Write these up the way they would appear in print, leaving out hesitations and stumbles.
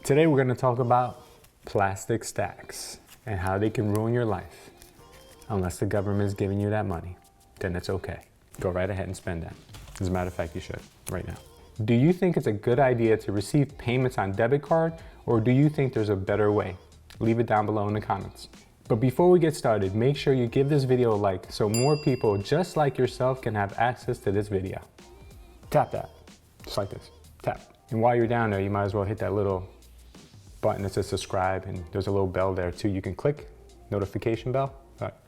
Today we're going to talk about plastic stacks and how they can ruin your life. Unless the government is giving you that money, then it's okay. Go right ahead and spend that. As a matter of fact, you should right now. Do you think it's a good idea to receive payments on debit card, or do you think there's a better way? Leave it down below in the comments. But before we get started, make sure you give this video a like so more people just like yourself can have access to this video. Tap that, just like this, tap. And while you're down there, you might as well hit that little button that says subscribe, and there's a little bell there too. You can click notification bell.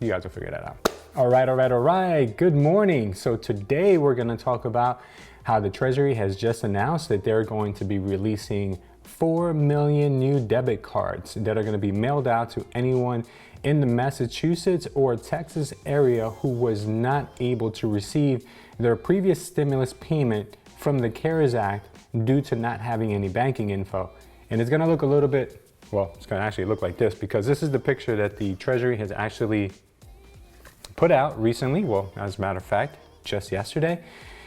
You guys will figure that out. All right. Good morning. So today we're going to talk about how the Treasury has just announced that they're going to be releasing 4 million new debit cards that are going to be mailed out to anyone in the Massachusetts or Texas area who was not able to receive their previous stimulus payment from the CARES Act due to not having any banking info. And it's going to look a little bit, well, it's going to actually look like this, because this is the picture that the Treasury has actually put out recently. Well, as a matter of fact, just yesterday.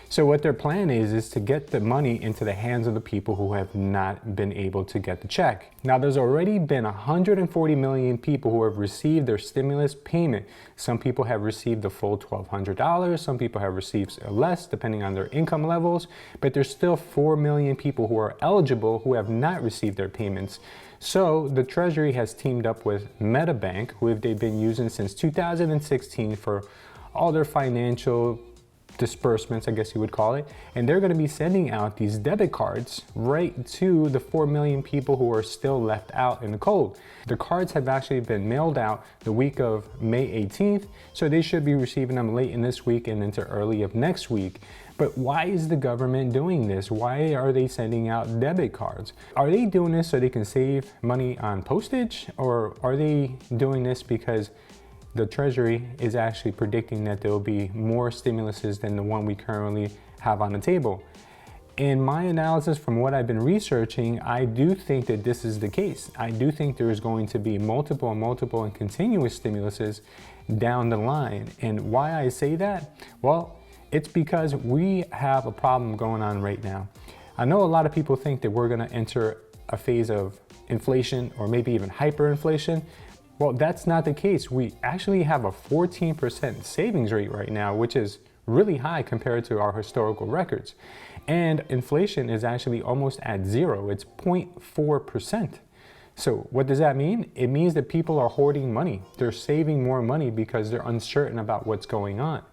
So what their plan is to get the money into the hands of the people who have not been able to get the check. Now, there's already been 140 million people who have received their stimulus payment. Some people have received the full $1,200. Some people have received less, depending on their income levels. But there's still 4 million people who are eligible who have not received their payments. So the Treasury has teamed up with Metabank, who they've been using since 2016 for all their financial disbursements, I guess you would call it. And they're going to be sending out these debit cards right to the 4 million people who are still left out in the cold. The cards have actually been mailed out the week of May 18th, so they should be receiving them late in this week and into early of next week. But why is the government doing this? Why are they sending out debit cards? Are they doing this so they can save money on postage, or are they doing this because the Treasury is actually predicting that there will be more stimuluses than the one we currently have on the table? In my analysis, from what I've been researching, I do think that this is the case. I do think there is going to be multiple and continuous stimuluses down the line. And why I say that? Well, it's because we have a problem going on right now. I know a lot of people think that we're going to enter a phase of inflation or maybe even hyperinflation. Well, that's not the case. We actually have a 14% savings rate right now, which is really high compared to our historical records. And inflation is actually almost at zero. It's 0.4%. So what does that mean? It means that people are hoarding money. They're saving more money because they're uncertain about what's going on.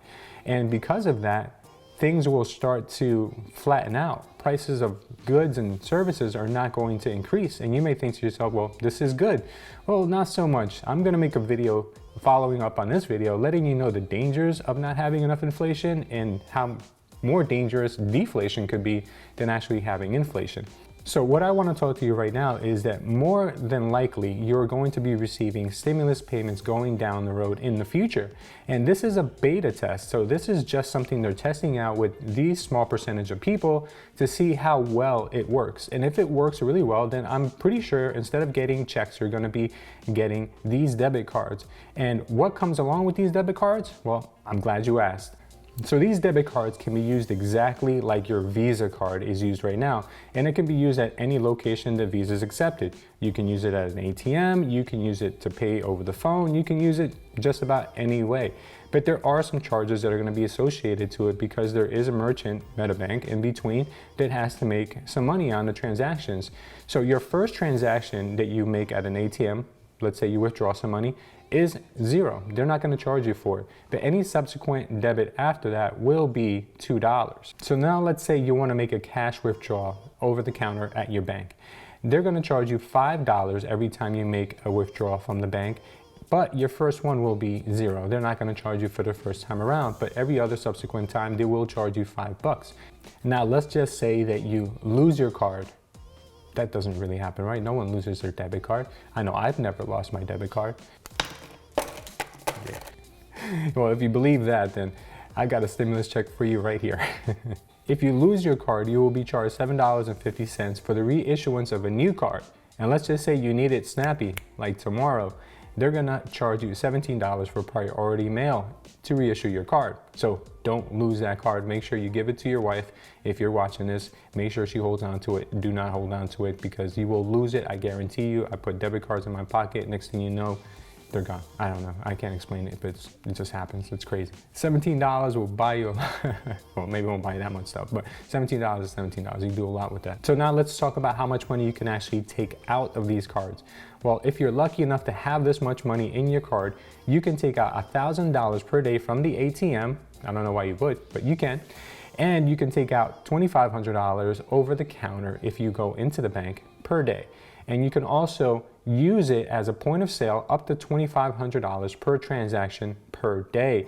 And because of that, things will start to flatten out. Prices of goods and services are not going to increase. And you may think to yourself, well, this is good. Well, not so much. I'm going to make a video following up on this video, letting you know the dangers of not having enough inflation and how more dangerous deflation could be than actually having inflation. So what I want to talk to you right now is that more than likely, you're going to be receiving stimulus payments going down the road in the future. And this is a beta test. So this is just something they're testing out with these small percentage of people to see how well it works. And if it works really well, then I'm pretty sure instead of getting checks, you're going to be getting these debit cards. And what comes along with these debit cards? Well, I'm glad you asked. So these debit cards can be used exactly like your Visa card is used right now, and it can be used at any location that Visa is accepted. You can use it at an ATM, you can use it to pay over the phone, you can use it just about any way. But there are some charges that are going to be associated to it because there is a merchant, Metabank, in between that has to make some money on the transactions. So your first transaction that you make at an ATM, let's say you withdraw some money, is zero. They're not going to charge you for it. But any subsequent debit after that will be $2. So now let's say you want to make a cash withdrawal over the counter at your bank. They're going to charge you $5 every time you make a withdrawal from the bank, but your first one will be zero. They're not going to charge you for the first time around, but every other subsequent time they will charge you $5. Now let's just say that you lose your card. That doesn't really happen, right? No one loses their debit card. I know I've never lost my debit card. Well, if you believe that, then I got a stimulus check for you right here. If you lose your card, you will be charged $7.50 for the reissuance of a new card. And let's just say you need it snappy, like tomorrow. they're gonna charge you $17 for priority mail to reissue your card. So don't lose that card. Make sure you give it to your wife. If you're watching this, make sure she holds on to it. Do not hold on to it because you will lose it. I guarantee you. I put debit cards in my pocket. Next thing you know, they're gone. I don't know. I can't explain it, but it just happens. It's crazy. $17 will buy you, well, maybe it won't buy you that much stuff, but $17 is $17. You can do a lot with that. So now let's talk about how much money you can actually take out of these cards. Well, if you're lucky enough to have this much money in your card, you can take out $1,000 per day from the ATM. I don't know why you would, but you can. And you can take out $2,500 over the counter if you go into the bank per day. And you can also use it as a point of sale up to $2,500 per transaction per day.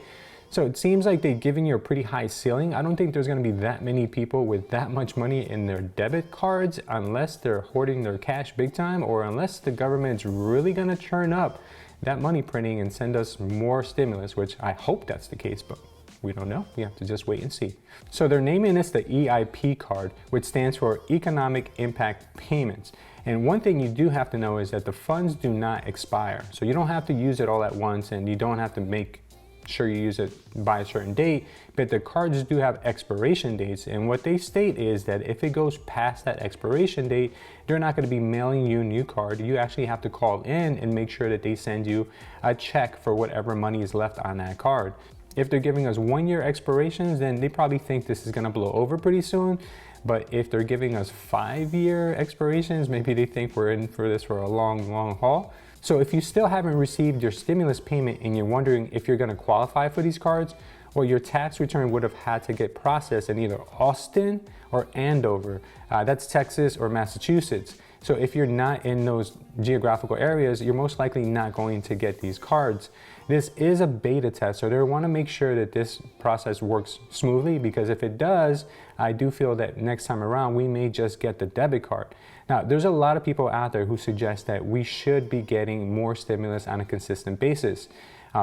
So it seems like they're giving you a pretty high ceiling. I don't think there's gonna be that many people with that much money in their debit cards unless they're hoarding their cash big time, or unless the government's really gonna churn up that money printing and send us more stimulus, which I hope that's the case, but we don't know. We have to just wait and see. So they're naming this the EIP card, which stands for Economic Impact Payments. And one thing you do have to know is that the funds do not expire. So you don't have to use it all at once, and you don't have to make sure you use it by a certain date, but the cards do have expiration dates. And what they state is that if it goes past that expiration date, they're not going to be mailing you a new card. You actually have to call in and make sure that they send you a check for whatever money is left on that card. If they're giving us 1-year expirations, then they probably think this is going to blow over pretty soon. But if they're giving us 5-year expirations, maybe they think we're in for this for a long, long haul. So if you still haven't received your stimulus payment and you're wondering if you're going to qualify for these cards, well, your tax return would have had to get processed in either Austin or Andover. That's Texas or Massachusetts. So if you're not in those geographical areas, you're most likely not going to get these cards. This is a beta test, so they want to make sure that this process works smoothly, because if it does, I do feel that next time around, we may just get the debit card. Now, there's a lot of people out there who suggest that we should be getting more stimulus on a consistent basis.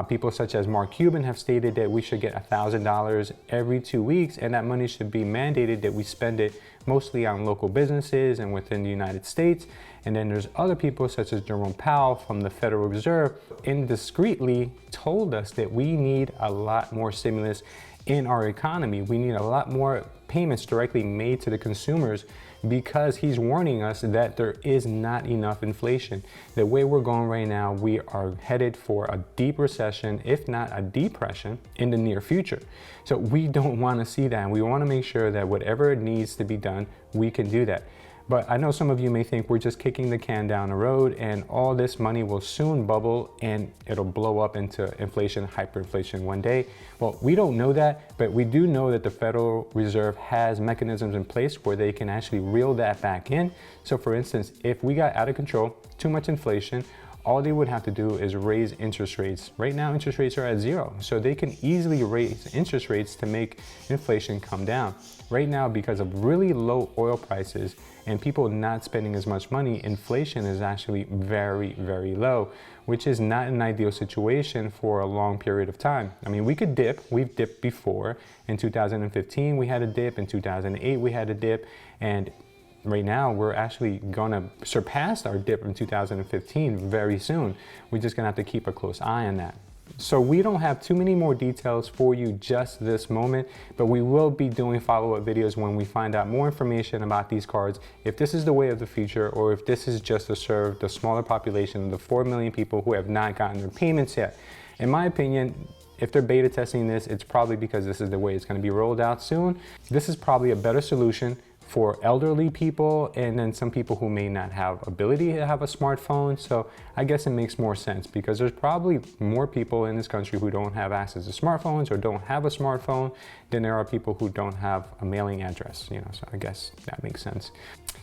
People such as Mark Cuban have stated that we should get $1,000 every 2 weeks, and that money should be mandated that we spend it mostly on local businesses and within the United States. And then there's other people such as Jerome Powell from the Federal Reserve indiscreetly told us that we need a lot more stimulus in our economy. We need a lot more payments directly made to the consumers, because he's warning us that there is not enough inflation. The way we're going right now, we are headed for a deep recession, if not a depression, in the near future. So we don't want to see that. We want to make sure that whatever needs to be done, we can do that. But I know some of you may think we're just kicking the can down the road and all this money will soon bubble and it'll blow up into inflation, hyperinflation one day. Well, we don't know that, but we do know that the Federal Reserve has mechanisms in place where they can actually reel that back in. So for instance, if we got out of control, too much inflation, all they would have to do is raise interest rates. Right now, interest rates are at 0. So they can easily raise interest rates to make inflation come down. Right now, because of really low oil prices and people not spending as much money, inflation is actually very, very low, which is not an ideal situation for a long period of time. I mean, we could dip. We've dipped before. In 2015, we had a dip. In 2008, we had a dip. And right now, we're actually gonna surpass our dip in 2015 very soon. We're just gonna have to keep a close eye on that. So we don't have too many more details for you just this moment, but we will be doing follow-up videos when we find out more information about these cards, if this is the way of the future, or if this is just to serve the smaller population of the 4 million people who have not gotten their payments yet. In my opinion, if they're beta testing this, it's probably because this is the way it's going to be rolled out soon. This is probably a better solution for elderly people and then some people who may not have ability to have a smartphone. So I guess it makes more sense because there's probably more people in this country who don't have access to smartphones or don't have a smartphone than there are people who don't have a mailing address, so I guess that makes sense.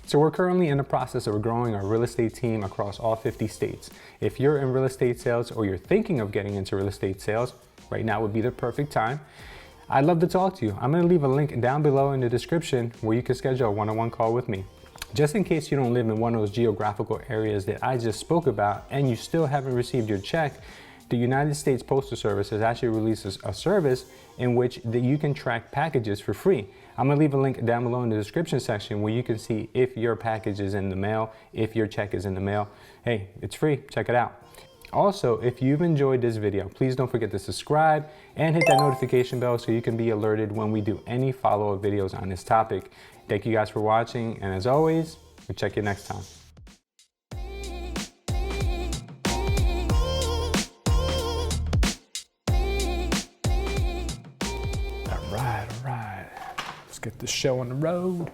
So we're currently in the process of growing our real estate team across all 50 states. If you're in real estate sales or you're thinking of getting into real estate sales, right now would be the perfect time. I'd love to talk to you. I'm going to leave a link down below in the description where you can schedule a one-on-one call with me. Just in case you don't live in one of those geographical areas that I just spoke about and you still haven't received your check, the United States Postal Service has actually released a service in which you can track packages for free. I'm going to leave a link down below in the description section where you can see if your package is in the mail, if your check is in the mail. Hey, it's free. Check it out. Also, if you've enjoyed this video, please don't forget to subscribe and hit that notification bell so you can be alerted when we do any follow-up videos on this topic. Thank you guys for watching, and as always, we'll check you next time. All right. Let's get the show on the road.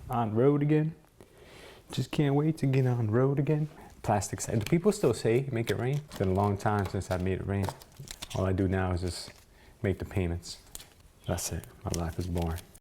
On road again. Just can't wait to get on road again. Plastic side. Do people still say make it rain? It's been a long time since I made it rain. All I do now is just make the payments. That's it. My life is boring.